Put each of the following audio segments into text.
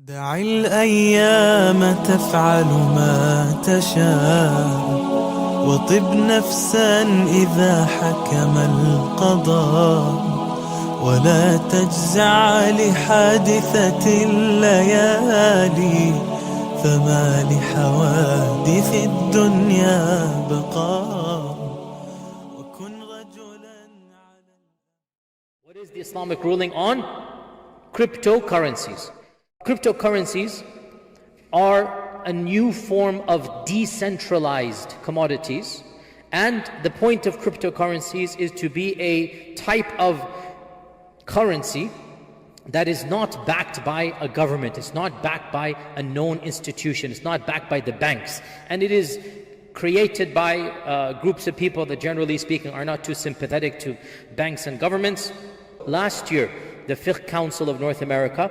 دع الأيام تفعل ما تشاء وطب نفسا إذا حكم القضاء ولا تجزع لحادثة الليالي فما لحوادث الدنيا بقاء وكن رجلا على. What is the Islamic ruling on cryptocurrencies? Cryptocurrencies are a new form of decentralized commodities, and the point of cryptocurrencies is to be a type of currency that is not backed by a government, it's not backed by a known institution, it's not backed by the banks, and it is created by groups of people that, generally speaking, are not too sympathetic to banks and governments. Last year, the Fiqh Council of North America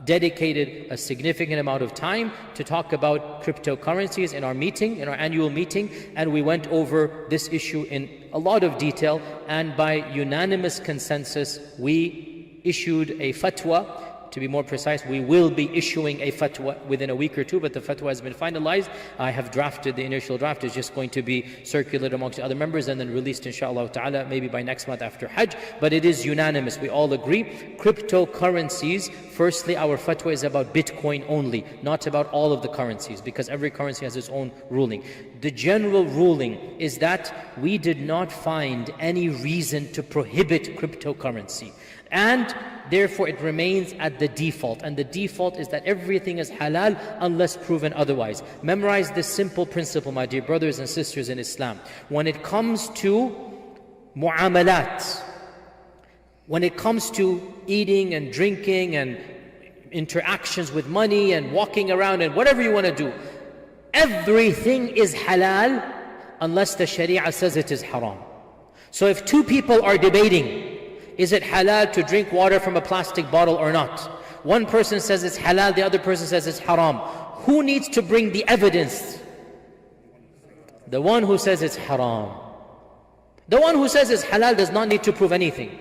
dedicated a significant amount of time to talk about cryptocurrencies in our meeting, in our annual meeting, and we went over this issue in a lot of detail, and by unanimous consensus we issued a fatwa. To be more precise, we will be issuing a fatwa within a week or two, but the fatwa has been finalized. I have drafted the initial draft. It's just going to be circulated amongst other members and then released, inshallah ta'ala, maybe by next month after Hajj. But it is unanimous. We all agree. Cryptocurrencies, firstly, our fatwa is about Bitcoin only, not about all of the currencies, because every currency has its own ruling. The general ruling is that we did not find any reason to prohibit cryptocurrency, and therefore it remains at the default, and the default is that everything is halal unless proven otherwise. Memorize this simple principle, my dear brothers and sisters in Islam. When it comes to mu'amalat, when it comes to eating and drinking and interactions with money and walking around and whatever you want to do, everything is halal unless the Sharia says it is haram. So if two people are debating, is it halal to drink water from a plastic bottle or not? One person says it's halal, the other person says it's haram. Who needs to bring the evidence? The one who says it's haram. The one who says it's halal does not need to prove anything.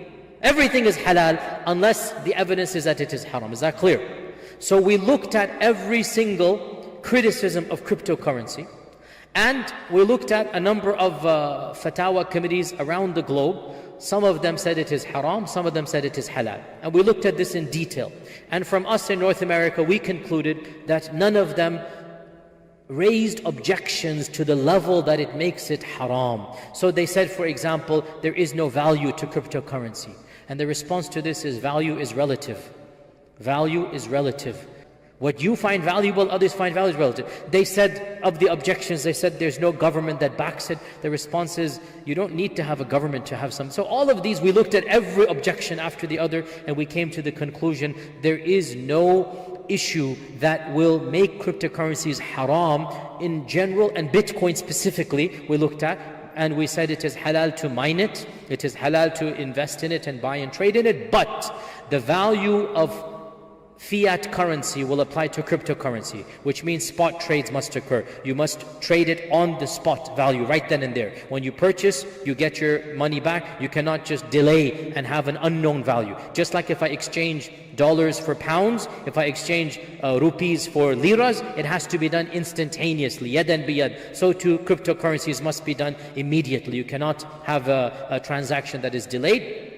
Everything is halal unless the evidence is that it is haram. Is that clear? So we looked at every single criticism of cryptocurrency, and we looked at a number of fatwa committees around the globe. Some of them said it is haram, some of them said it is halal. And we looked at this in detail. And from us in North America, we concluded that none of them raised objections to the level that it makes it haram. So they said, for example, there is no value to cryptocurrency. And the response to this is value is relative. Value is relative. What you find valuable, others find valuable, relative. They said, of the objections, they said there's no government that backs it. The response is, you don't need to have a government to have some. So all of these, we looked at every objection after the other, and we came to the conclusion, there is no issue that will make cryptocurrencies haram in general, and Bitcoin specifically, we looked at, and we said it is halal to mine it, it is halal to invest in it and buy and trade in it, but the value of fiat currency will apply to cryptocurrency, which means spot trades must occur. You must trade it on the spot value right then and there. When you purchase, you get your money back. You cannot just delay and have an unknown value. Just like if I exchange dollars for pounds, if I exchange rupees for liras, it has to be done instantaneously, yadan biyad. So too, cryptocurrencies must be done immediately. You cannot have a transaction that is delayed.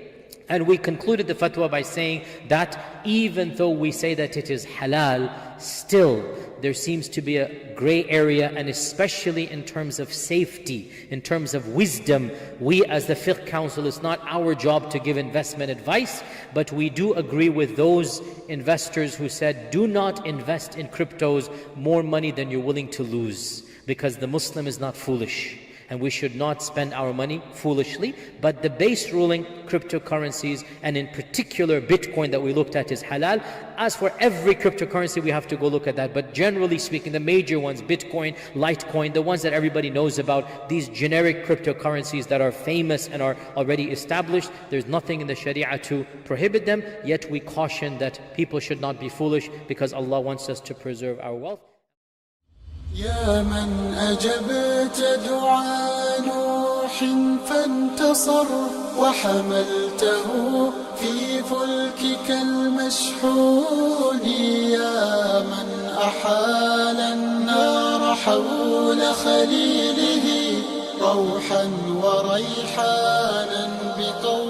And we concluded the fatwa by saying that even though we say that it is halal, still there seems to be a gray area, and especially in terms of safety, in terms of wisdom. We as the Fiqh Council, it's not our job to give investment advice, but we do agree with those investors who said, do not invest in cryptos more money than you're willing to lose, because the Muslim is not foolish. And we should not spend our money foolishly. But the base ruling, cryptocurrencies, and in particular Bitcoin that we looked at, is halal. As for every cryptocurrency, we have to go look at that. But generally speaking, the major ones, Bitcoin, Litecoin, the ones that everybody knows about, these generic cryptocurrencies that are famous and are already established, there's nothing in the Sharia to prohibit them. Yet we caution that people should not be foolish, because Allah wants us to preserve our wealth. يا من أجبت دعاء نوح فانتصر وحملته في فلكك المشحون حول خليله روحا وريحانا بقول